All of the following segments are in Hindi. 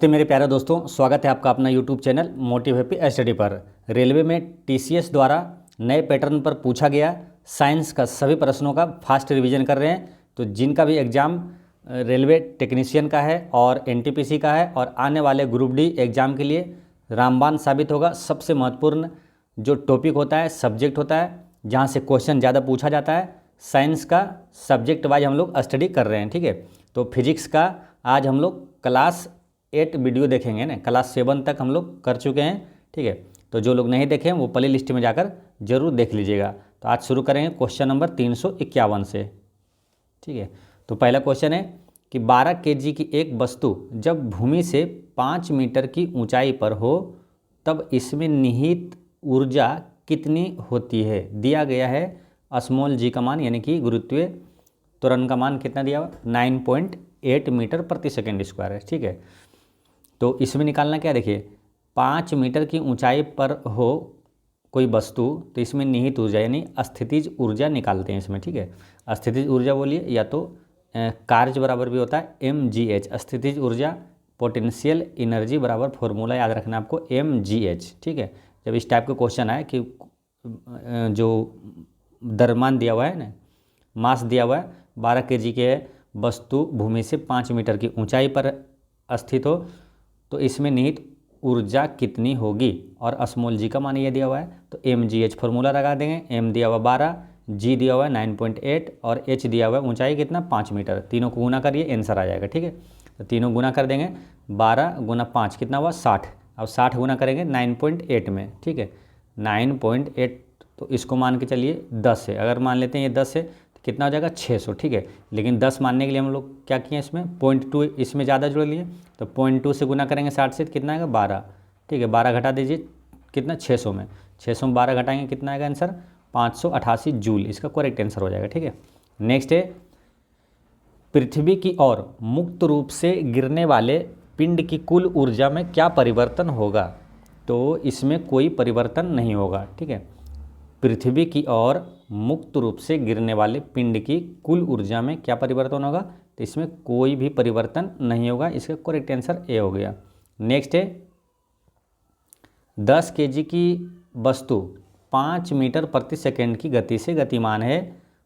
तो मेरे प्यारे दोस्तों, स्वागत है आपका अपना YouTube channel motive happy study पर। रेलवे में टीसीएस द्वारा नए पैटर्न पर पूछा गया साइंस का सभी प्रश्नों का फास्ट रिवीजन कर रहे हैं। तो जिनका भी एग्ज़ाम रेलवे टेक्नीशियन का है और एनटीपीसी का है और आने वाले ग्रुप डी एग्ज़ाम के लिए रामबाण साबित होगा। सबसे महत्वपूर्ण जो टॉपिक होता है, सब्जेक्ट होता है, जहाँ से क्वेश्चन ज़्यादा पूछा जाता है, साइंस का सब्जेक्ट वाइज हम लोग स्टडी कर रहे हैं। ठीक है, तो फिजिक्स का आज हम लोग क्लास 8 वीडियो देखेंगे ना, क्लास 7 तक हम लोग कर चुके हैं। ठीक है, तो जो लोग नहीं देखे हैं वो प्ले लिस्ट में जाकर जरूर देख लीजिएगा। तो आज शुरू करेंगे क्वेश्चन नंबर 351 से। ठीक है, तो पहला क्वेश्चन है कि 12 केजी की एक वस्तु जब भूमि से 5 मीटर की ऊंचाई पर हो तब इसमें निहित ऊर्जा कितनी होती है। दिया गया है स्मॉल जी का मान यानी कि गुरुत्वीय त्वरण का मान कितना दिया हुआ, 9.8 मीटर प्रति सेकेंड स्क्वायर है। ठीक है, तो इसमें निकालना क्या, देखिए 5 मीटर की ऊंचाई पर हो कोई वस्तु तो इसमें निहित ऊर्जा यानी स्थितिज ऊर्जा निकालते हैं इसमें। ठीक है, स्थितिज ऊर्जा बोलिए या तो कार्य बराबर भी होता है mgh, स्थितिज ऊर्जा पोटेंशियल एनर्जी बराबर फॉर्मूला याद रखना आपको mgh। ठीक है, जब इस टाइप का क्वेश्चन आए कि जो द्रव्यमान दिया हुआ है ना, मास दिया हुआ है 12 केजी के वस्तु भूमि से 5 मीटर की ऊंचाई पर स्थित हो तो इसमें निहित ऊर्जा कितनी होगी और स्मॉल जी का मान ये दिया हुआ है तो mgh फॉर्मूला लगा देंगे। m दिया हुआ 12, g दिया हुआ है 9.8 और h दिया हुआ है ऊंचाई कितना 5 मीटर। तीनों को गुना करिए आंसर आ जाएगा। ठीक है, तो तीनों गुना कर देंगे, 12 गुना 5 कितना हुआ 60। अब 60 गुना करेंगे 9.8 में। ठीक है, 9.8 तो इसको मान के चलिए 10 है, अगर मान लेते हैं ये 10 है तो कितना हो जाएगा 600। ठीक है, लेकिन 10 मानने के लिए हम लोग क्या किए, इसमें 0.2 इसमें ज़्यादा जोड़ लिए तो 0.2 से गुना करेंगे 60 से कितना आएगा 12। ठीक है, 12 घटा दीजिए कितना 600 में, 600 में 12 घटाएंगे कितना आएगा आंसर 588 जूल, इसका करेक्ट आंसर हो जाएगा। ठीक है, नेक्स्ट है पृथ्वी की ओर मुक्त रूप से गिरने वाले पिंड की कुल ऊर्जा में क्या परिवर्तन होगा। तो इसमें कोई परिवर्तन नहीं होगा। ठीक है, पृथ्वी की ओर मुक्त रूप से गिरने वाले पिंड की कुल ऊर्जा में क्या परिवर्तन होगा, तो इसमें कोई भी परिवर्तन नहीं होगा। इसका करेक्ट आंसर ए हो गया। नेक्स्ट है 10 केजी की वस्तु 5 मीटर प्रति सेकंड की गति से गतिमान है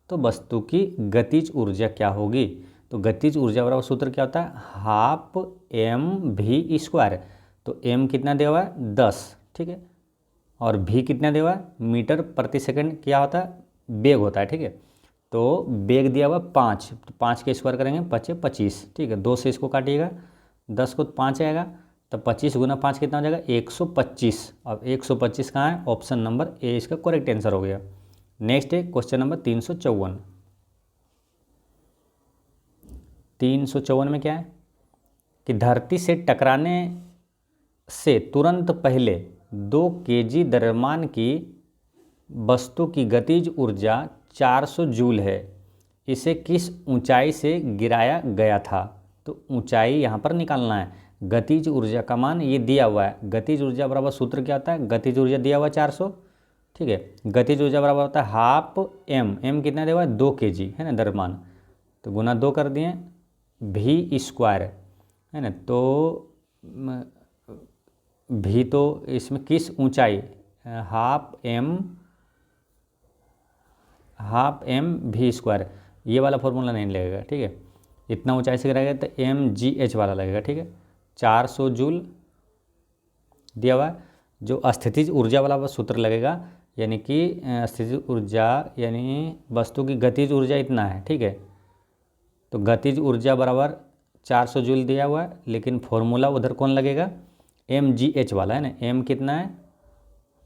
तो वस्तु की गतिज ऊर्जा क्या होगी। तो गतिज ऊर्जा बराबर सूत्र क्या होता है, हाफ mv²। तो m कितना दिया हुआ है 10। ठीक है, और v कितना दिया हुआ है मीटर प्रति सेकंड क्या होता है, बेग होता है। ठीक है, तो बेग दिया हुआ 5 तो 5 के स्क्वायर करेंगे 5 25। ठीक है, 2 से इसको काटिएगा 10 को 5 आएगा तो 25 गुना 5 कितना हो जाएगा 125। अब 125 कहाँ है, ऑप्शन नंबर ए इसका करेक्ट आंसर हो गया। नेक्स्ट है क्वेश्चन नंबर 354। 354 में क्या है कि धरती से टकराने से तुरंत पहले 2 केजी द्रव्यमान की वस्तु की गतिज ऊर्जा 400 जूल है, इसे किस ऊंचाई से गिराया गया था। तो ऊंचाई यहाँ पर निकालना है। गतिज ऊर्जा का मान ये दिया हुआ है, गतिज ऊर्जा बराबर सूत्र क्या होता है, गतिज ऊर्जा दिया हुआ है 400। ठीक है, गतिज ऊर्जा बराबर होता है हाफ m कितना दिया हुआ है 2 केजी है ना द्रव्यमान, तो गुना 2 कर दिए v² है ना। तो भी तो इसमें किस ऊंचाई, हाफ m v², ये वाला फॉर्मूला नहीं लगेगा। ठीक है, इतना ऊंचाई से गिराएगा तो mgh वाला लगेगा। ठीक है, 400 जूल दिया हुआ है, जो स्थितिज ऊर्जा वाला सूत्र लगेगा यानी कि स्थितिज ऊर्जा यानी वस्तु की गतिज ऊर्जा इतना है। ठीक है, तो गतिज ऊर्जा बराबर 400 जूल दिया हुआ है, लेकिन फॉर्मूला उधर कौन लगेगा mgh वाला है ना। m कितना है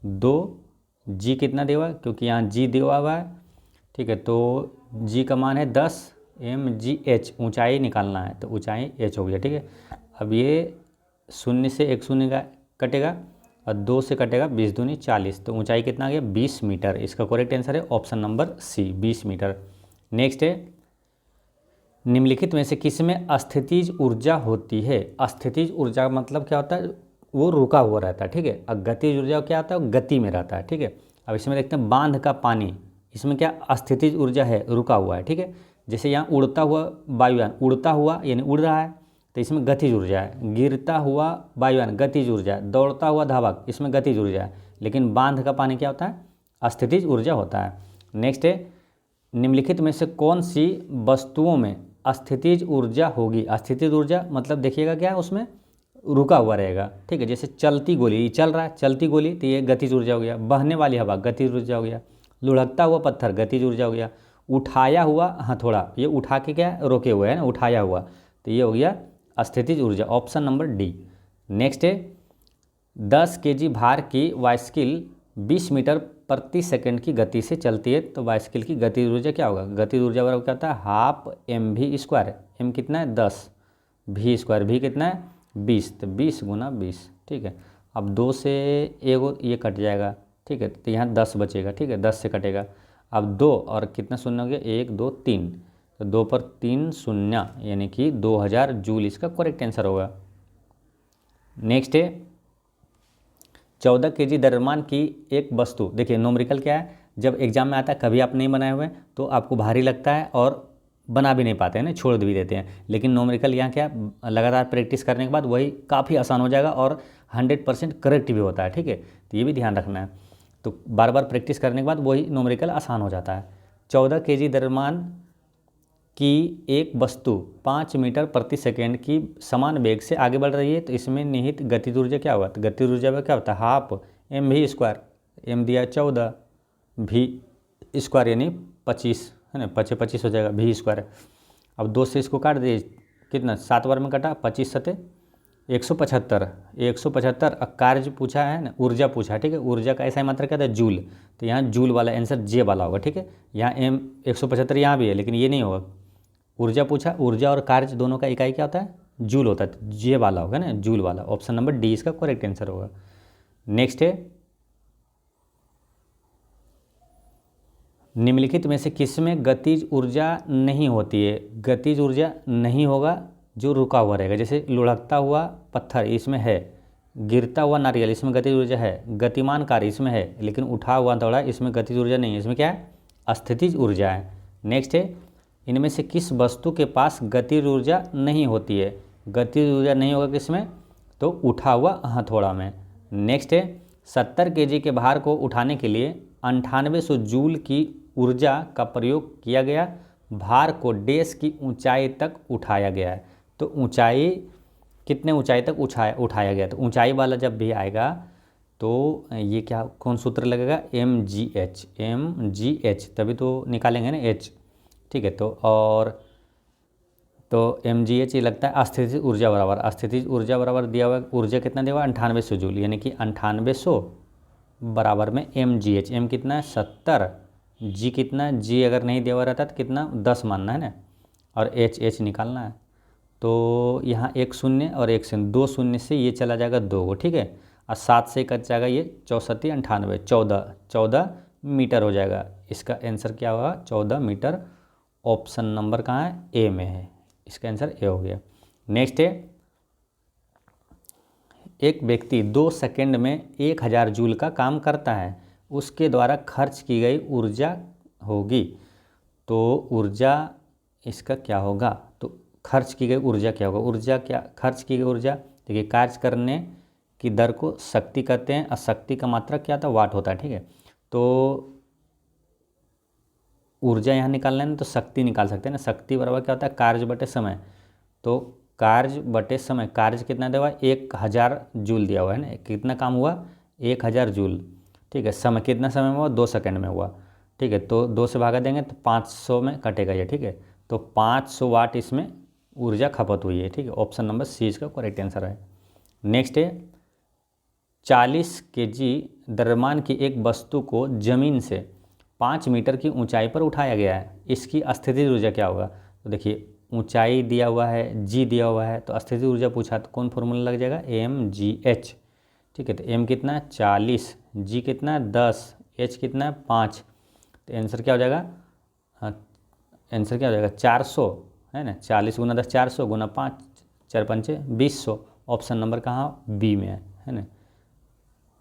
2, g कितना दिया हुआ है क्योंकि यहाँ g दिया हुआ है। ठीक है, तो g का मान है 10, mgh ऊंचाई निकालना है तो ऊंचाई h हो गया। ठीक है, अब ये 0 से 1 शून्य का कटेगा और 2 से कटेगा 20 दूनी 40, तो ऊंचाई कितना आ गया 20 मीटर। इसका करेक्ट आंसर है option number C 20 metre. Next है निम्नलिखित में से किस में स्थितिज ऊर्जा होती है। स्थितिज ऊर्जा का मतलब क्या होता है, वो रुका हुआ रहता है। ठीक है, और गतिज ऊर्जा क्या होता है, वो गति में रहता है। ठीक है, अब इसमें देखते हैं बांध का पानी, इसमें क्या स्थितिज ऊर्जा है, रुका हुआ है। ठीक है, जैसे यहाँ उड़ता हुआ वायुयान, उड़ता हुआ यानी उड़ रहा है तो इसमें गतिज ऊर्जा है। गिरता हुआ वायुयान गतिज ऊर्जा है। दौड़ता हुआ धावक इसमें गतिज ऊर्जा है। लेकिन बांध का पानी क्या होता है? स्थितिज ऊर्जा होता है। नेक्स्ट है, निम्नलिखित में से कौन सी वस्तुओं में स्थितिज ऊर्जा होगी? स्थितिज ऊर्जा मतलब देखिएगा क्या है, उसमें रुका हुआ रहेगा, ठीक है। जैसे चलती गोली, ये चल रहा है, चलती गोली तो ये गतिज ऊर्जा हो गया। बहने वाली हवा गतिज ऊर्जा हो गया। लुढ़कता हुआ पत्थर गतिज ऊर्जा हो गया। उठाया हुआ हथौड़ा, ये उठा के क्या रोके हुए है ना, उठाया हुआ, तो ये हो गया स्थितिज ऊर्जा, ऑप्शन नंबर डी। नेक्स्ट है, 10 केजी भार की बाइसिकल 20 मीटर प्रति सेकंड की गति से चलती है, तो बाइसिकल की गतिज ऊर्जा क्या होगा? गतिज ऊर्जा बराबर क्या होता है? Half M V square. M कितना है? 10, वी स्क्वायर भी कितना है? 20, तो 20 गुना 20, ठीक है। अब 2 से ये कट जाएगा, ठीक है, तो यहाँ 10 बचेगा, ठीक है, 10 से कटेगा। अब 2 और कितना शून्य हो गया? 1 2 3, तो 2 पर 3 शून्य, यानी कि 2000 जूल इसका करेक्ट आंसर होगा। नेक्स्ट है, 14 केजी द्रव्यमान की एक वस्तु, देखिए न्यूमेरिकल क्या है, जब एग्जाम में आता है कभी आप नहीं बनाए हुए तो आपको भारी लगता है और बना भी नहीं पाते हैं ना, छोड़ भी देते हैं। लेकिन न्यूमेरिकल यहाँ क्या, लगातार प्रैक्टिस करने के बाद वही काफ़ी आसान हो जाएगा और 100% करेक्ट भी होता है, ठीक है। तो ये भी ध्यान रखना है, तो बार बार प्रैक्टिस करने के बाद वही न्यूमेरिकल आसान हो जाता है। 14 केजी द्रव्यमान की एक वस्तु 5 मीटर प्रति सेकेंड की समान वेग से आगे बढ़ रही है, तो इसमें निहित गतिज ऊर्जा क्या होगा? तो गतिज ऊर्जा में क्या होता है? Half M V square. M दिया 14, वी स्क्वायर यानी 25 है ना, 25 हो जाएगा, वी स्क्वायर। अब 2 से इसको काट दिए, कितना 7 बार में कटा, 25 सते 175, 175। कार्य पूछा है ना, ऊर्जा पूछा है, ठीक है। ऊर्जा का ऐसा ही मात्रा क्या था? जूल, तो यहाँ जूल वाला आंसर जे वाला होगा, ठीक है। यहाँ एम 175 यहाँ भी है, लेकिन ये नहीं होगा। ऊर्जा पूछा, ऊर्जा और कार्य दोनों का इकाई क्या होता है? जूल होता है, तो जे वाला होगा ना, जूल वाला, ऑप्शन नंबर डी इसका करेक्ट आंसर होगा। नेक्स्ट है, निम्नलिखित में से किसमें गतिज ऊर्जा नहीं होती है? गतिज ऊर्जा नहीं होगा जो रुका हुआ रहेगा, जैसे लुढ़कता हुआ पत्थर इसमें है, गिरता हुआ नारियल इसमें गतिज ऊर्जा है, गतिमान कार्य इसमें है, लेकिन उठा हुआ दौड़ा इसमें गतिज ऊर्जा नहीं है, इसमें क्या है? स्थितिज ऊर्जा है। नेक्स्ट है, इनमें से किस वस्तु के पास गतिज ऊर्जा नहीं होती है? गतिज ऊर्जा नहीं होगा किसमें? तो उठा हुआ हथौड़ा में। नेक्स्ट है, 70 केजी के भार को उठाने के लिए 9800 जूल की ऊर्जा का प्रयोग किया गया। भार को डैश की ऊंचाई तक उठाया गया है, तो ऊंचाई कितने ऊंचाई तक उठाया गया? तो ऊंचाई वाला जब भी आएगा तो ये क्या, कौन सूत्र लगेगा? एम जी एच, तभी तो निकालेंगे ना एच, ठीक है। तो और तो एम जी एच ये लगता है स्थितिज ऊर्जा बराबर, स्थितिज ऊर्जा बराबर दिया हुआ ऊर्जा कितना दिया हुआ? 9800 जूल, यानी कि 9800 बराबर में एम जी एच। एम कितना है? 70, जी कितना? जी अगर नहीं दिया हुआ रहता तो कितना? 10 मानना है ना, और एच निकालना है। तो यहाँ एक शून्य और एक शून्य, 2 शून्य से ये चला जाएगा 2 को, ठीक है। और 7 से कट जाएगा ये 64 98, 14 मीटर हो जाएगा। इसका आंसर क्या होगा? 14 मीटर। ऑप्शन नंबर कहाँ है? ए में है, इसका आंसर ए हो गया। नेक्स्ट है, एक व्यक्ति 2 सेकंड में 1000 जूल का काम करता है, उसके द्वारा खर्च की गई ऊर्जा होगी, तो ऊर्जा इसका क्या होगा? तो खर्च की गई ऊर्जा क्या होगा? ऊर्जा क्या, खर्च की गई ऊर्जा, देखिए कार्य करने की दर को शक्ति कहते हैं, और शक्ति का मात्रा क्या था? वाट होता है, ठीक है। तो ऊर्जा यहाँ निकालना है ना, तो शक्ति निकाल सकते हैं ना। शक्ति बराबर क्या होता है? कार्य बटे समय, तो कार्य बटे समय, कार्य कितना दिया हुआ है? 1000 जूल दिया हुआ है ना, कितना काम हुआ? 1000 जूल, ठीक है। समय कितना समय में हुआ? 2 सेकंड में हुआ, ठीक है। तो 2 से भागा देंगे तो 500 में कटेगा ये, ठीक है। तो 500 वाट इसमें ऊर्जा खपत हुई है, ठीक है। ऑप्शन नंबर सी इसका करेक्ट आंसर है। नेक्स्ट है, 40 केजी द्रव्यमान की एक वस्तु को जमीन से 5 मीटर की ऊंचाई पर उठाया गया है, इसकी स्थितिज ऊर्जा क्या होगा? तो देखिए ऊंचाई दिया हुआ है, जी दिया हुआ है, तो स्थितिज ऊर्जा पूछा तो कौन फॉर्मूला लग जाएगा? एम जी एच, ठीक है। तो एम कितना है? 40, जी कितना है? 10, एच कितना है? 5, तो आंसर क्या हो जाएगा? हाँ, आंसर क्या हो जाएगा? 400 है ना, 40 गुना 10 400 गुना 5 4 पंचे 2000। ऑप्शन नंबर कहाँ? बी में है ना,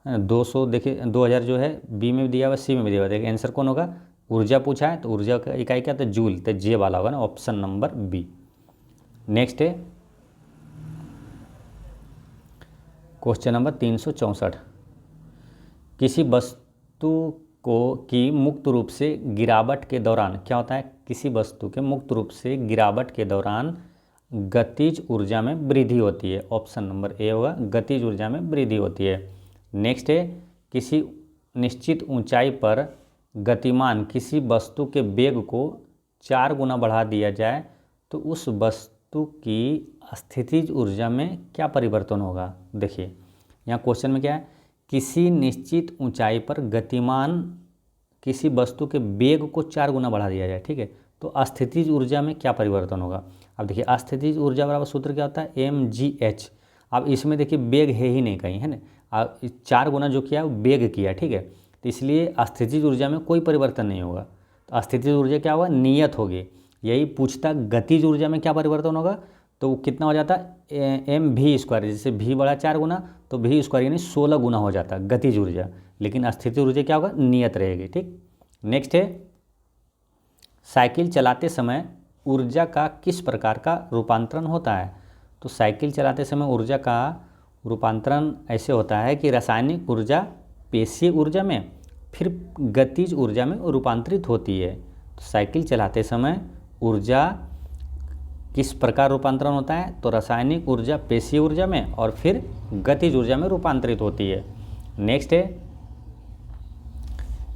200। देखिए 2000 जो है बी में भी दिया हुआ, सी में भी दिया हुआ, देखिए आंसर कौन होगा? ऊर्जा पूछा है तो ऊर्जा का इकाई क्या था? जूल, तो जे वाला होगा ना, ऑप्शन नंबर बी। नेक्स्ट है, क्वेश्चन नंबर 364, किसी वस्तु को की मुक्त रूप से गिरावट के दौरान क्या होता है? किसी वस्तु के मुक्त रूप से गिरावट के दौरान गतिज ऊर्जा में वृद्धि होती है। ऑप्शन नंबर ए होगा, गतिज ऊर्जा में वृद्धि होती है। नेक्स्ट है, किसी निश्चित ऊंचाई पर गतिमान किसी वस्तु के वेग को 4 गुना बढ़ा दिया जाए तो उस वस्तु की स्थितिज ऊर्जा में क्या परिवर्तन होगा? देखिए यहाँ क्वेश्चन में क्या है, किसी निश्चित ऊंचाई पर गतिमान किसी वस्तु के वेग को 4 गुना बढ़ा दिया जाए, ठीक है, तो स्थितिज ऊर्जा में क्या परिवर्तन होगा? अब देखिए स्थितिज ऊर्जा बराबर सूत्र क्या होता है? mgh। अब इसमें देखिए वेग है ही नहीं कहीं, है ना, अब 4 गुना जो किया वो वेग किया, ठीक है, तो इसलिए स्थितिज ऊर्जा में कोई परिवर्तन नहीं होगा। तो स्थितिज ऊर्जा क्या होगा? नियत होगी। यही पूछता गतिज ऊर्जा में क्या परिवर्तन होगा, तो कितना हो जाता? mv², जैसे v बड़ा 4 गुना तो v² यानी 16 गुना हो जाता गतिज ऊर्जा, लेकिन स्थितिज ऊर्जा क्या होगा? नियत रहेगी, ठीक। नेक्स्ट है, साइकिल चलाते समय ऊर्जा का किस प्रकार का रूपांतरण होता है? तो साइकिल चलाते समय ऊर्जा का रूपांतरण ऐसे होता है कि रासायनिक ऊर्जा पेशीय ऊर्जा में फिर गतिज ऊर्जा में रूपांतरित होती है। तो साइकिल चलाते समय ऊर्जा किस प्रकार रूपांतरण होता है? तो रासायनिक ऊर्जा पेशीय ऊर्जा में और फिर गतिज ऊर्जा में रूपांतरित होती है। नेक्स्ट है,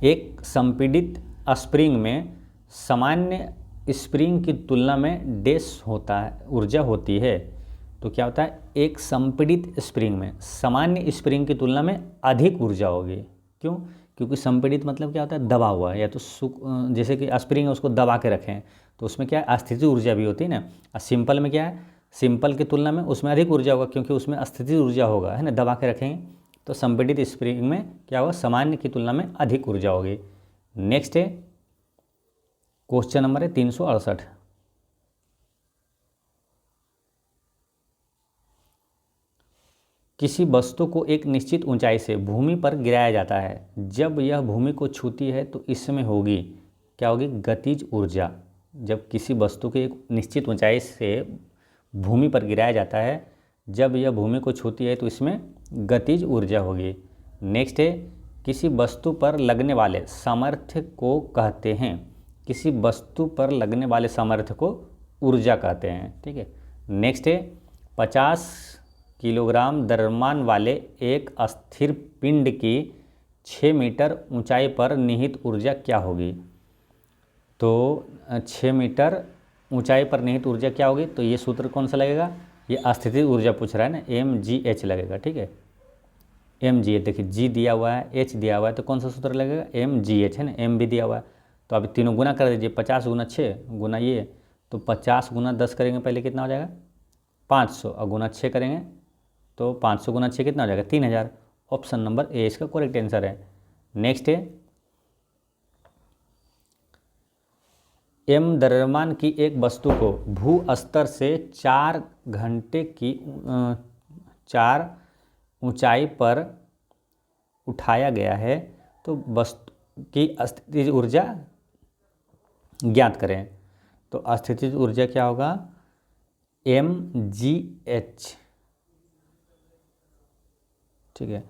एक संपीड़ित स्प्रिंग में सामान्य स्प्रिंग की तुलना में डैश होता है ऊर्जा होती है। तो क्या होता है? एक संपीड़ित स्प्रिंग में सामान्य स्प्रिंग की तुलना में अधिक ऊर्जा होगी। क्यों? क्योंकि संपीड़ित मतलब क्या होता है? दबा हुआ, या तो जैसे कि स्प्रिंग है उसको दबा के रखें तो उसमें क्या है? स्थितिज ऊर्जा भी होती है ना। और सिंपल में क्या है? सिंपल की तुलना में उसमें अधिक ऊर्जा होगा क्योंकि उसमें स्थितिज ऊर्जा होगा, है ना, दबा के रखेंगे। तो संपीड़ित स्प्रिंग में क्या होगा? सामान्य की तुलना में अधिक ऊर्जा होगी। नेक्स्ट है, क्वेश्चन नंबर है 368, किसी वस्तु को एक निश्चित ऊंचाई से भूमि पर गिराया जाता है। जब यह भूमि को छूती है तो इसमें होगी क्या? होगी गतिज ऊर्जा। जब किसी वस्तु के एक निश्चित ऊंचाई से भूमि पर गिराया जाता है, जब यह भूमि को छूती है तो इसमें गतिज ऊर्जा होगी। नेक्स्ट है, किसी वस्तु पर लगने वाले सामर्थ्य को कहते हैं। किसी वस्तु पर लगने वाले सामर्थ्य को ऊर्जा कहते हैं, ठीक है। नेक्स्ट है, 50 किलोग्राम द्रव्यमान वाले एक अस्थिर पिंड की 6 मीटर ऊंचाई पर निहित ऊर्जा क्या होगी? तो 6 मीटर ऊंचाई पर निहित ऊर्जा क्या होगी? तो ये सूत्र कौन सा लगेगा? ये स्थितिज ऊर्जा पूछ रहा है ना, mgh लगेगा, ठीक है। mgh देखिए, g दिया हुआ है, h दिया हुआ है, तो कौन सा सूत्र लगेगा? mgh, है ना, m भी दिया हुआ है। तो अभी तीनों गुना कर दीजिए, 50 गुना 6 गुना ये, तो 50 गुना 10 करेंगे पहले कितना हो जाएगा? 500, और गुना 6 करेंगे तो 500 गुना 6 कितना हो जाएगा? 3000। ऑप्शन नंबर ए इसका करेक्ट आंसर है। नेक्स्ट है, m द्रव्यमान की एक वस्तु को भू स्तर से 4 घंटे की 4 ऊंचाई पर उठाया गया है, तो वस्तु की स्थितिज ऊर्जा ज्ञात करें। तो स्थितिज ऊर्जा क्या होगा? mgh, ठीक है,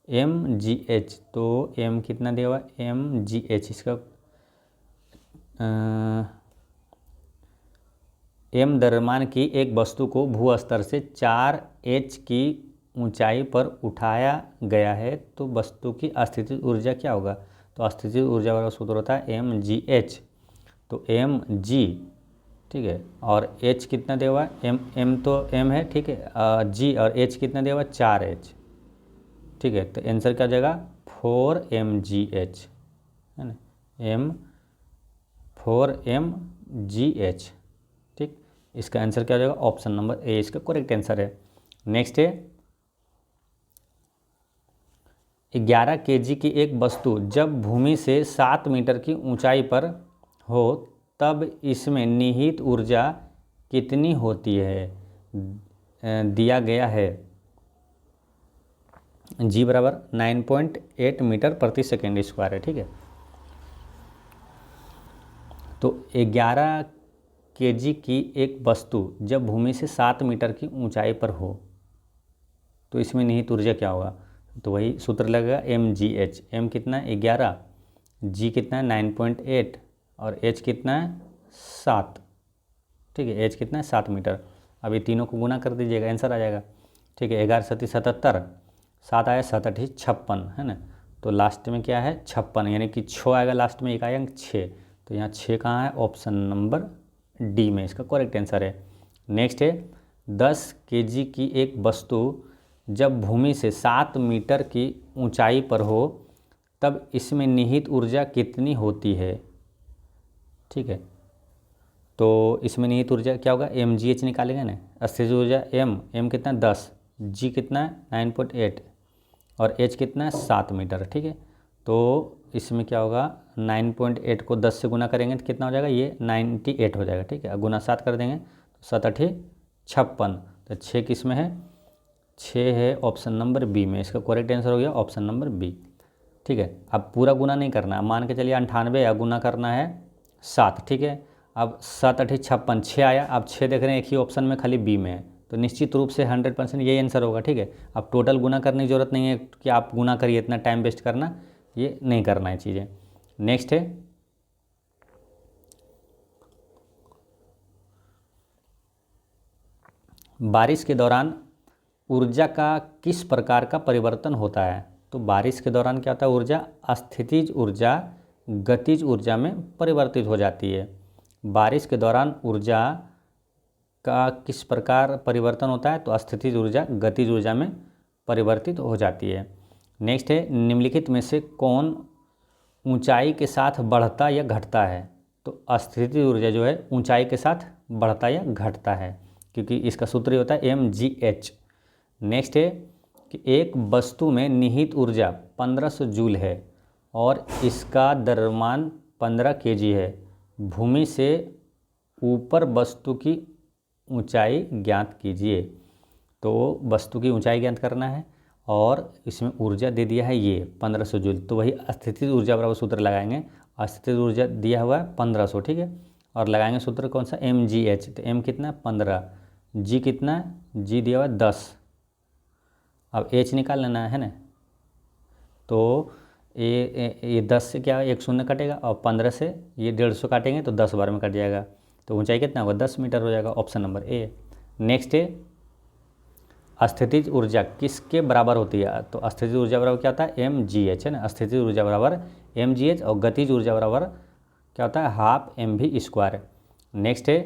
mgh। तो m कितना दिया हुआ? mgh, इसका m द्रव्यमान की एक वस्तु को भू स्तर से 4h की ऊंचाई पर उठाया गया है, तो वस्तु की स्थितिज ऊर्जा क्या होगा? तो स्थितिज ऊर्जा वाला सूत्र होता है mgh। तो mg, ठीक है, और h कितना दिया हुआ है? m तो m है, ठीक है, g और h कितना दिया हुआ है? 4h, ठीक है। तो आंसर क्या हो जाएगा? 4mgh, है ना, 4mgh, ठीक। इसका आंसर क्या हो जाएगा? ऑप्शन नंबर ए इसका करेक्ट आंसर है। नेक्स्ट है, 11 kg की एक वस्तु जब भूमि से 7 मीटर की ऊंचाई पर हो तब इसमें निहित ऊर्जा कितनी होती है? दिया गया है g बराबर 9.8 मीटर प्रति सेकेंड स्क्वायर है, ठीक है। तो 11 kg की एक वस्तु जब भूमि से 7 मीटर की ऊंचाई पर हो तो इसमें निहित ऊर्जा क्या होगा, तो वही सूत्र लगेगा mgh। m कितना है 11, g कितना है 9.8 और h कितना है 7, ठीक है, h कितना है 7 मीटर। अब ये तीनों को गुना कर दीजिएगा, आंसर आ जाएगा, ठीक है। 11 सती 77, 7 आया 7 8 56, है ना। तो लास्ट में क्या है 56, यानी कि 6 आएगा लास्ट में, एक आएगा 6, तो यहाँ 6 कहाँ है, ऑप्शन नंबर डी में इसका करेक्ट आंसर है। नेक्स्ट है 10 kg की एक वस्तु जब भूमि से 7 मीटर की ऊंचाई पर हो तब इसमें निहित ऊर्जा कितनी होती है, ठीक है। तो इसमें निहित ऊर्जा क्या होगा, mgh निकालेंगे ना, स्थितिज ऊर्जा m कितना 10, g कितना है 9.8 और h कितना है 7 मीटर, ठीक है। तो इसमें क्या होगा 9.8 को 10 से गुना करेंगे तो कितना हो जाएगा, ये 98 हो जाएगा, ठीक है। गुना 7 कर देंगे तो 7 8 56, तो 6 किस में है, 6 है ऑप्शन नंबर बी में, इसका करेक्ट आंसर हो गया ऑप्शन नंबर बी, ठीक है। अब पूरा गुना नहीं करना, अब मान के चलिए 98 या गुना करना है 7, ठीक है। अब 7 8 56, 6 आया, अब 6 देख रहे हैं एक ही ऑप्शन में खाली बी में है, तो निश्चित रूप से 100% यही आंसर होगा, ठीक है। अब टोटल गुना करने की ज़रूरत नहीं है कि आप गुना करिए, इतना टाइम वेस्ट करना, ये नहीं करना है चीज़ें। नेक्स्ट है बारिश के दौरान ऊर्जा का किस प्रकार का परिवर्तन होता है। तो बारिश के दौरान क्या होता है, ऊर्जा स्थितिज ऊर्जा गतिज ऊर्जा में परिवर्तित हो जाती है। बारिश के दौरान ऊर्जा का किस प्रकार परिवर्तन होता है, तो स्थितिज ऊर्जा गतिज ऊर्जा में परिवर्तित हो जाती है। नेक्स्ट है निम्नलिखित में से कौन ऊंचाई के साथ बढ़ता या घटता है। तो स्थितिज ऊर्जा जो है ऊंचाई के साथ बढ़ता या घटता है, क्योंकि इसका सूत्र होता है mgh। नेक्स्ट है कि एक वस्तु में निहित ऊर्जा 1500 जूल है और इसका द्रव्यमान 15 kg है। भूमि से ऊपर वस्तु की ऊंचाई ज्ञात कीजिए। तो वस्तु की ऊंचाई ज्ञात करना है और इसमें ऊर्जा दे दिया है ये 1500 जूल, तो वही स्थितिज ऊर्जा बराबर सूत्र लगाएंगे। स्थितिज ऊर्जा दिया हुआ है 1500, ठीक है, और लगाएंगे सूत्र कौन सा mgh। तो m कितना है 15, g कितना है, g दिया हुआ है 10, अब h निकाल लेना है ना। तो ये 10 से क्या एक शून्य कटेगा और 15 से ये 150 काटेंगे तो 10 बार में कट जाएगा, तो ऊंचाई कितना होगा 10 मीटर हो जाएगा, ऑप्शन नंबर ए। नेक्स्ट है स्थितिज ऊर्जा किसके बराबर होती है। तो स्थितिज ऊर्जा बराबर क्या होता है mgh, है ना। स्थितिज ऊर्जा बराबर mgh और गतिज ऊर्जा बराबर क्या होता है हाफ mv²। नेक्स्ट है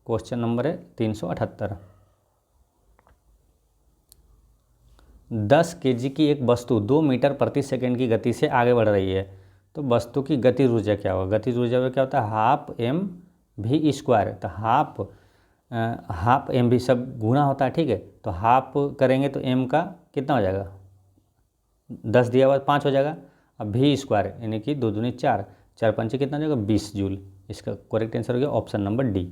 क्वेश्चन नंबर है 378। 10 kg की एक वस्तु 2 मीटर प्रति सेकंड की गति से आगे बढ़ रही है, तो वस्तु की गतिज ऊर्जा क्या होगा। गतिज ऊर्जा में क्या होता है हाफ mv², तो हाफ mv सब गुना होता है, ठीक है। तो हाफ करेंगे तो m का कितना हो जाएगा 10 दिया हुआ 5 हो जाएगा, अब v² यानी कि 2 दूनी 4, 4 पंचे कितना हो जाएगा 20 जूल। इसका करेक्ट आंसर हो गया ऑप्शन नंबर डी,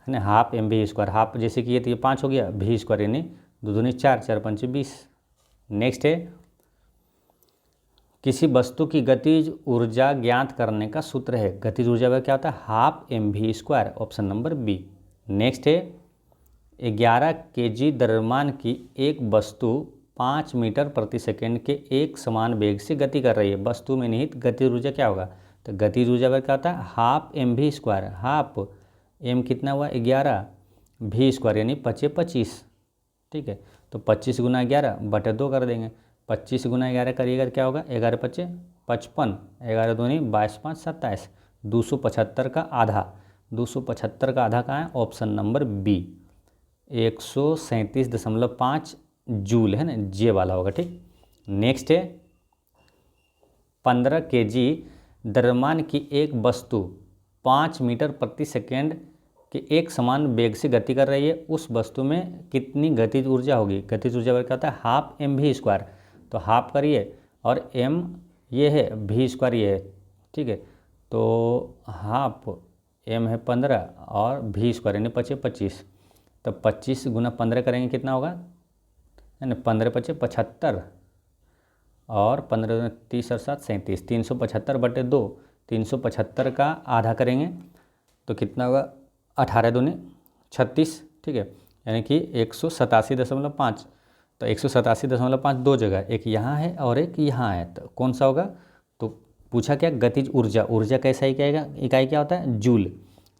है ना। हाफ mv², हाफ जैसे कि ये तो ये 5 हो गया, v² यानी 2 दूनी 4, 4 पंचे 20। नेक्स्ट है किसी वस्तु की गतिज ऊर्जा ज्ञात करने का सूत्र है। गतिज ऊर्जा का क्या होता है half mv², option number B. Next है 11 kg द्रव्यमान की एक वस्तु 5 मीटर प्रति सेकंड के एक समान वेग से गति कर रही है, वस्तु में निहित गतिज ऊर्जा क्या होगा। तो गतिज ऊर्जा का क्या होता है हाफ mv², हाफ m कितना हुआ 11, v² यानी 5 25, ठीक है। तो 25 गुना 11 बटे 2 कर देंगे, 25 गुना 11 करिएगा तो क्या होगा 11 5 55, 11 दूनी 22 5 27, 275 का आधा, 275 का आधा कहाँ है ऑप्शन नंबर बी 137.5 जूल, है ना, जे वाला होगा, ठीक। नेक्स्ट है 15 kg द्रव्यमान की एक वस्तु 5 मीटर प्रति सेकेंड के एक समान वेग से गति कर रही है, उस वस्तु में कितनी गतिज ऊर्जा होगी। गतिज ऊर्जा क्या होता है हाफ mv², तो हाफ करिए और m ये है v² ये है, ठीक है। तो हाफ m है 15 और v² यानी 5 25, तो 25 गुना 15 करेंगे कितना होगा, है ना, 15 5 75 और 15 30 और 7 37, 375 बटे 2, 375 का आधा करेंगे तो कितना होगा 18 दूनी 36, ठीक है, यानी कि 187.5, तो 187.5 दो जगह, एक यहाँ है और एक यहाँ है, तो कौन सा होगा? तो पूछा क्या? गतिज ऊर्जा। ऊर्जा कैसा इकाई क्या होता है? जूल।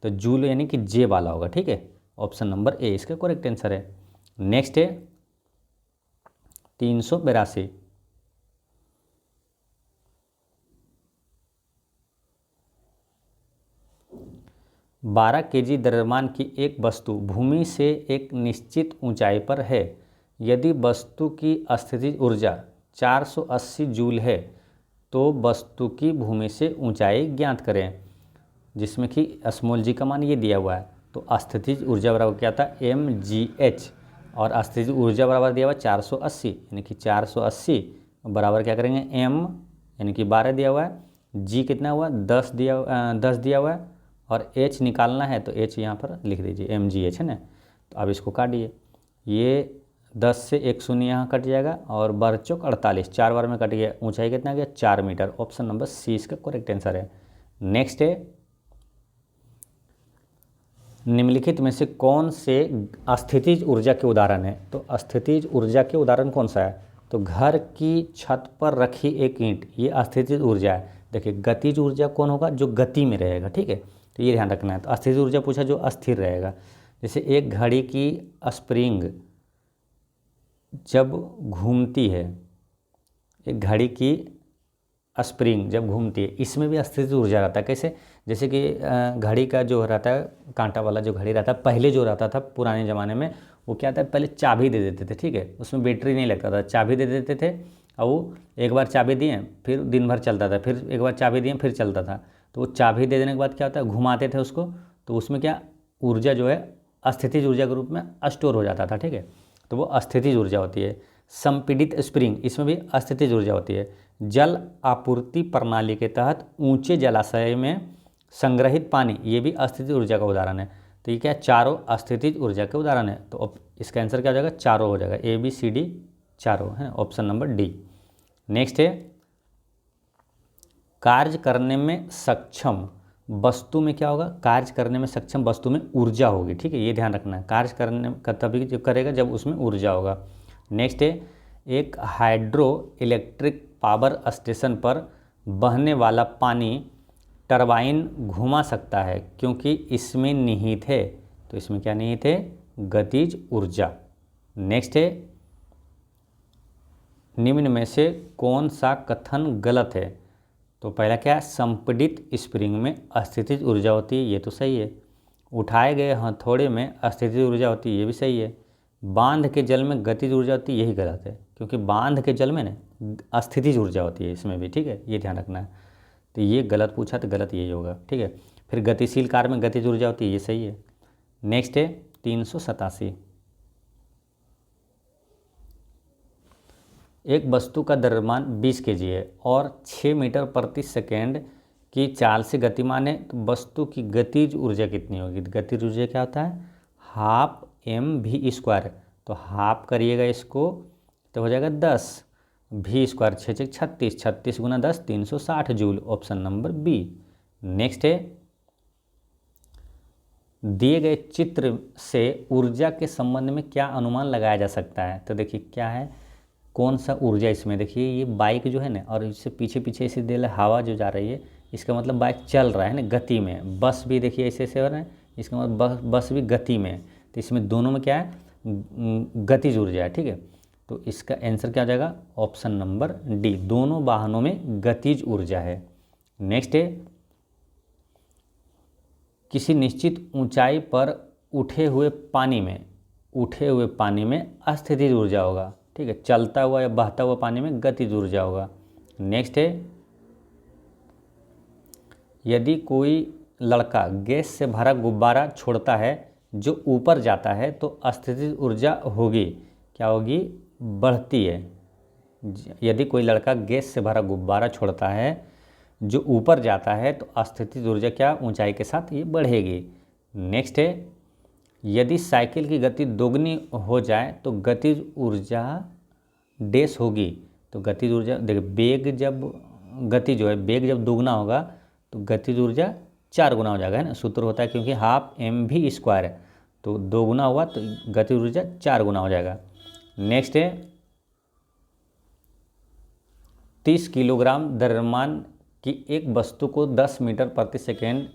तो जूल यानी कि जे वाला होगा, ठीक है। ऑप्शन नंबर ए इसका करेक्ट आंसर है। नेक्स्ट है 382। 12 kg द्रव्यमान की एक वस्तु भूमि से एक निश्चित ऊंचाई पर है। यदि वस्तु की स्थितिज ऊर्जा 480 जूल है तो वस्तु की भूमि से ऊंचाई ज्ञात करें, जिसमें कि स्मॉल जी का मान ये दिया हुआ है। तो स्थितिज ऊर्जा बराबर क्या था? mgh, और स्थितिज ऊर्जा बराबर दिया हुआ 480, यानी कि 480 बराबर क्या करेंगे? m यानी कि 12 दिया हुआ है, g कितना हुआ? 10 दिया हुआ है, और h निकालना है तो h यहाँ पर लिख दीजिए, mgh है ना। तो अब इसको काटिए, ये 10 से एक शून्य यहाँ कट जाएगा, और 12×4 = 48, 4 बार में कट गया। ऊंचाई कितना गया? 4 मीटर। ऑप्शन नंबर सी इसका करेक्ट आंसर है। नेक्स्ट है निम्नलिखित में से कौन से स्थितिज ऊर्जा के उदाहरण है? तो स्थितिज ऊर्जा के उदाहरण कौन सा है? तो घर की छत पर रखी एक ईंट, ये स्थितिज ऊर्जा है। देखिए गतिज ऊर्जा कौन होगा? जो गति में रहेगा, ठीक है, तो ये ध्यान रखना है। तो स्थितिज ऊर्जा पूछा जो अस्थिर रहेगा। जैसे एक घड़ी की स्प्रिंग जब घूमती है, एक घड़ी की स्प्रिंग जब घूमती है, इसमें भी स्थितिज ऊर्जा रहता है। कैसे? जैसे कि घड़ी का जो रहता है, कांटा वाला जो घड़ी रहता है, पहले जो रहता था पुराने ज़माने में, वो क्या था? पहले चाबी दे देते थे, ठीक है, उसमें बैटरी नहीं लगता था, चाबी दे देते थे, और वो एक बार चाबी दिए फिर दिन भर चलता था, फिर एक बार चाबी दिए फिर चलता था। तो वो चाबी दे देने के बाद क्या होता है? घुमाते थे उसको, तो उसमें क्या ऊर्जा जो है स्थितिज ऊर्जा के रूप में स्टोर हो जाता था, ठीक है, तो वो स्थितिज ऊर्जा होती है। संपीड़ित स्प्रिंग, इसमें भी स्थितिज ऊर्जा होती है। जल आपूर्ति प्रणाली के तहत ऊंचे जलाशय में संग्रहित पानी, ये भी स्थितिज ऊर्जा का उदाहरण है। तो ये क्या? चारों स्थितिज ऊर्जा के उदाहरण है। तो अब इसका आंसर क्या हो जाएगा? चारों हो जाएगा, ABCD चारों है, ऑप्शन नंबर डी। नेक्स्ट है कार्य करने में सक्षम वस्तु में क्या होगा? कार्य करने में सक्षम वस्तु में ऊर्जा होगी, ठीक है, ये ध्यान रखना है। कार्य करने का तभी जब करेगा जब उसमें ऊर्जा होगा। नेक्स्ट है एक हाइड्रो इलेक्ट्रिक पावर स्टेशन पर बहने वाला पानी टरबाइन घुमा सकता है क्योंकि इसमें निहित है। तो इसमें क्या निहित है? गतिज ऊर्जा। नेक्स्ट है निम्न में से कौन सा कथन गलत है? तो पहला क्या है? संपीड़ित स्प्रिंग में स्थितिज ऊर्जा होती है, ये तो सही है। उठाए गए हथौड़े में स्थितिज ऊर्जा होती है, ये भी सही है। बांध के जल में गतिज ऊर्जा होती है, यही गलत है, क्योंकि बांध के जल में ना स्थितिज ऊर्जा होती है इसमें भी, ठीक है, ये ध्यान रखना है। तो ये गलत पूछा तो गलत यही होगा, ठीक है। फिर गतिशील कार्य में गतिज ऊर्जा होती है, ये सही है। नेक्स्ट है 387। एक वस्तु का द्रव्यमान 20 kg है और 6 मीटर प्रति सेकेंड की चाल से गतिमान है, तो वस्तु की गतिज ऊर्जा कितनी होगी? गतिज ऊर्जा क्या होता है? Half mv²। तो हाफ करिएगा इसको तो हो जाएगा 10 v², 6 36, 36 × 10 360 joule, option number B. Next है दिए गए चित्र से ऊर्जा के संबंध में क्या अनुमान लगाया जा सकता है? तो देखिए क्या है, कौन सा ऊर्जा इसमें? देखिए ये बाइक जो है ना, और इससे पीछे पीछे इसे दे हवा जो जा रही है, इसका मतलब बाइक चल रहा है ना, गति में। बस भी देखिए ऐसे ऐसे हो रहा है, इसका मतलब बस भी गति में है। तो इसमें दोनों में क्या है? गतिज ऊर्जा है, ठीक है। तो इसका आंसर क्या हो जाएगा? ऑप्शन नंबर डी, दोनों वाहनों में गतिज ऊर्जा है। नेक्स्ट है किसी निश्चित ऊंचाई पर उठे हुए पानी में अस्थितिज ऊर्जा होगा, ठीक है। चलता हुआ या बहता हुआ पानी में गतिज ऊर्जा होगा। नेक्स्ट है यदि कोई लड़का गैस से भरा गुब्बारा छोड़ता है जो ऊपर जाता है तो स्थितिज ऊर्जा होगी, क्या होगी? बढ़ती है। यदि कोई लड़का गैस से भरा गुब्बारा छोड़ता है जो ऊपर जाता है तो स्थितिज ऊर्जा क्या? ऊंचाई के साथ ये बढ़ेगी। नेक्स्ट है यदि साइकिल की गति दोगुनी हो जाए तो गतिज ऊर्जा डैश होगी। तो गतिज ऊर्जा देखिए, वेग जब गति जो है वेग जब दोगुना होगा तो गतिज ऊर्जा 4 गुना हो जाएगा, है ना। सूत्र होता है क्योंकि हाफ mv² है, तो 2 गुना हुआ तो गतिज ऊर्जा 4 गुना हो जाएगा। नेक्स्ट है 30 किलोग्राम द्रव्यमान की एक वस्तु को 10 मीटर प्रति सेकेंड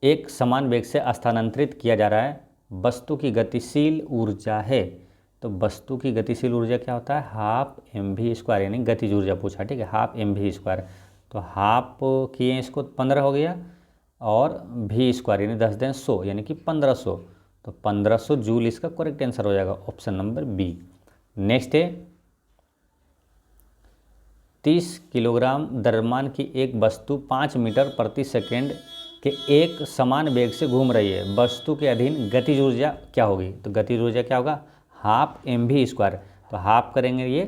एक समान वेग से स्थानांतरित किया जा रहा है। वस्तु की गतिशील ऊर्जा है। तो वस्तु की गतिशील ऊर्जा क्या होता है? हाफ mv², यानी गतिज ऊर्जा पूछा, ठीक है, हाफ mv²। तो हाफ किए इसको 15 हो गया, और v² यानी 10 दें 100 यानी कि 1500। तो 1500 जूल इसका करेक्ट आंसर हो जाएगा, ऑप्शन नंबर बी। नेक्स्ट है 30 किलोग्राम द्रव्यमान की एक वस्तु 5 मीटर प्रति सेकेंड के एक समान वेग से घूम रही है। वस्तु के अधीन गतिज ऊर्जा क्या होगी? तो गतिज ऊर्जा क्या होगा? Half mv²। तो हाफ करेंगे ये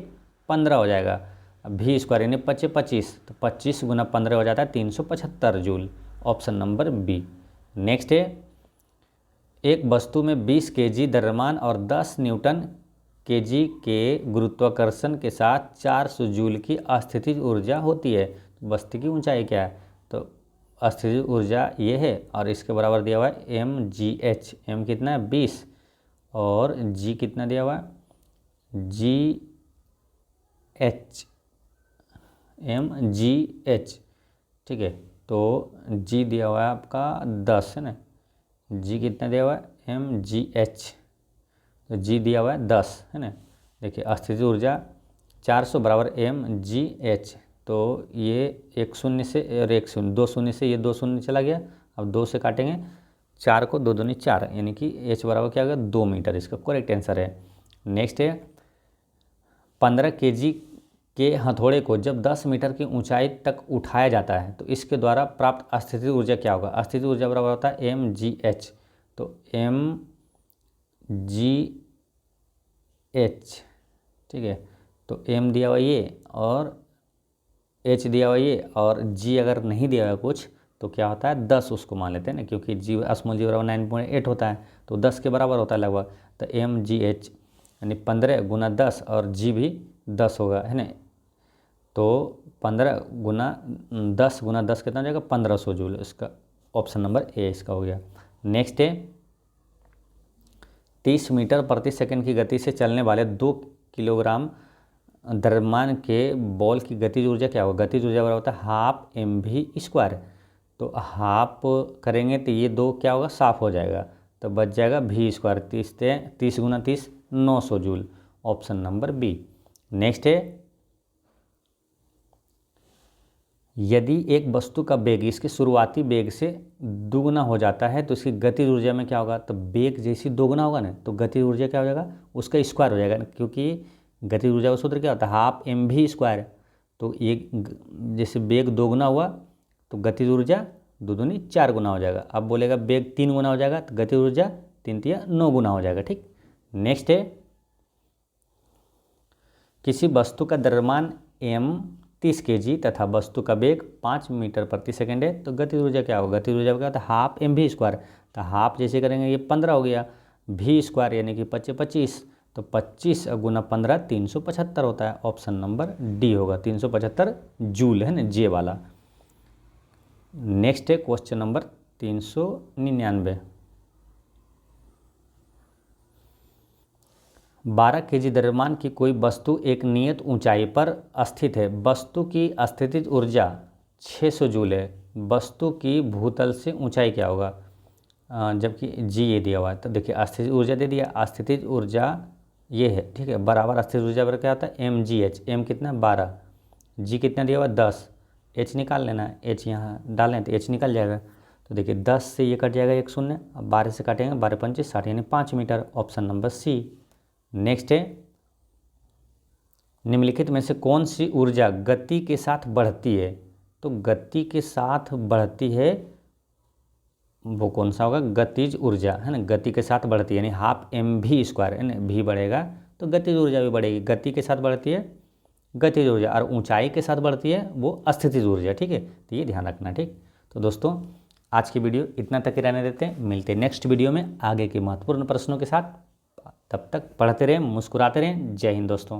15 हो जाएगा, v² यानी 25, तो 25 गुना 15 हो जाता है 375 joule, option number B. Next है एक वस्तु में 20 kg द्रव्यमान और 10 न्यूटन kg के गुरुत्वाकर्षण के साथ 400 जूल की अस्थितिज ऊर्जा होती है। वस्तु की ऊंचाई क्या है? तो अस्थितिज ऊर्जा ये है, और इसके बराबर दिया हुआ है mgh। m कितना है? 20, और g कितना दिया हुआ है? gh, mgh, ठीक है। तो g दिया हुआ है आपका 10 है ना, g कितना दिया हुआ है? mgh। तो g दिया हुआ है 10 है ना। देखिए अस्थितिज ऊर्जा 400 बराबर mgh। तो ये एक शून्य से और एक शून्य, 2 शून्य से ये 2 शून्य चला गया। अब 2 से काटेंगे 4 को, 2 दूनी 4, यानी कि h बराबर क्या होगा? 2 मीटर, इसका करेक्ट आंसर है। नेक्स्ट है 15 kg के हथौड़े को जब 10 मीटर की ऊंचाई तक उठाया जाता है तो इसके द्वारा प्राप्त अस्थितिज ऊर्जा क्या होगा? अस्थितिज ऊर्जा बराबर होता है mgh। तो mgh, ठीक है। तो m दिया हुआ ये और h दिया हुआ ये, और g अगर नहीं दिया हुआ कुछ तो क्या होता है? 10 उसको मान लेते हैं ना, क्योंकि g स्मॉल g बराबर 9.8 होता है, तो 10 के बराबर होता है लगभग। तो mgh यानी 15 गुना 10, और g भी 10 होगा, है ना। तो 15 गुना 10 गुना 10 कितना हो जाएगा? 1500 जूल, इसका ऑप्शन नंबर ए इसका हो गया। नेक्स्ट है 30 मीटर प्रति सेकंड की गति से चलने वाले 2 किलोग्राम द्रव्यमान के बॉल की गतिज ऊर्जा क्या होगा? गतिज ऊर्जा बराबर होता है हाफ mv²। तो हाफ करेंगे तो ये 2 क्या होगा? साफ हो जाएगा, तो बच जाएगा v²। 30 गुना 30 900 joule, option number B. Next है यदि एक वस्तु का वेग इसके शुरुआती वेग से दुगुना हो जाता है तो इसकी गतिज ऊर्जा में क्या होगा? तो वेग जैसी दोगुना होगा ना, तो गतिज ऊर्जा क्या हो जाएगा? उसका स्क्वायर हो जाएगा, क्योंकि गतिज ऊर्जा का सूत्र क्या होता है? Half mv²। तो एक जैसे वेग दोगुना हुआ तो गतिज ऊर्जा 2 दूनी 4 गुना हो जाएगा। अब बोलेगा वेग 3 गुना हो जाएगा तो गतिज ऊर्जा 3 तिया 9 गुना हो जाएगा, ठीक। नेक्स्ट है किसी वस्तु का द्रव्यमान m 30 kg तथा वस्तु का वेग 5 मीटर प्रति सेकेंड है, तो गतिज ऊर्जा क्या होगा? गतिज ऊर्जा क्या होता है? Half mv²। तो हाफ जैसे करेंगे ये 15 हो गया, v² यानी कि 25, तो 25 गुना 15 375 होता है, ऑप्शन नंबर डी होगा, 375 जूल, है ना, जे वाला। नेक्स्ट है क्वेश्चन नंबर 399। 12 kg द्रव्यमान की कोई वस्तु एक नियत ऊंचाई पर स्थित है। वस्तु की स्थितिज ऊर्जा 600 जूल है। वस्तु की भूतल से ऊंचाई क्या होगा? जबकि जी ये दिया हुआ है, तो देखिए स्थितिज ऊर्जा दे दिया, स्थितिज ऊर्जा ये है, ठीक है, बराबर स्थितिज ऊर्जा पर क्या होता है? mgh। m कितना? 12, g कितना दिया हुआ? 10, h निकाल लेना है, h यहाँ डालें तो h निकल जाएगा। तो देखिए 10 से ये कट जाएगा 1 शून्य, अब 12 से काटेंगे 12 25 60 यानी 5 metre, option number C. Next है निम्नलिखित में से कौन सी ऊर्जा गति के साथ बढ़ती है? तो गति के साथ बढ़ती है वो कौन सा होगा? गतिज ऊर्जा, है ना, गति के साथ बढ़ती है, यानी हाफ mv², है ना, v बढ़ेगा तो गतिज ऊर्जा भी बढ़ेगी। गति के साथ बढ़ती है गतिज ऊर्जा, और ऊंचाई के साथ बढ़ती है वो स्थितिज ऊर्जा, ठीक है, तो ये ध्यान रखना, ठीक। तो दोस्तों आज की वीडियो इतना तक ही रहने देते हैं, मिलते हैं नेक्स्ट वीडियो में आगे के महत्वपूर्ण प्रश्नों के साथ। तब तक पढ़ते रहें, मुस्कुराते रहें। जय हिंद दोस्तों।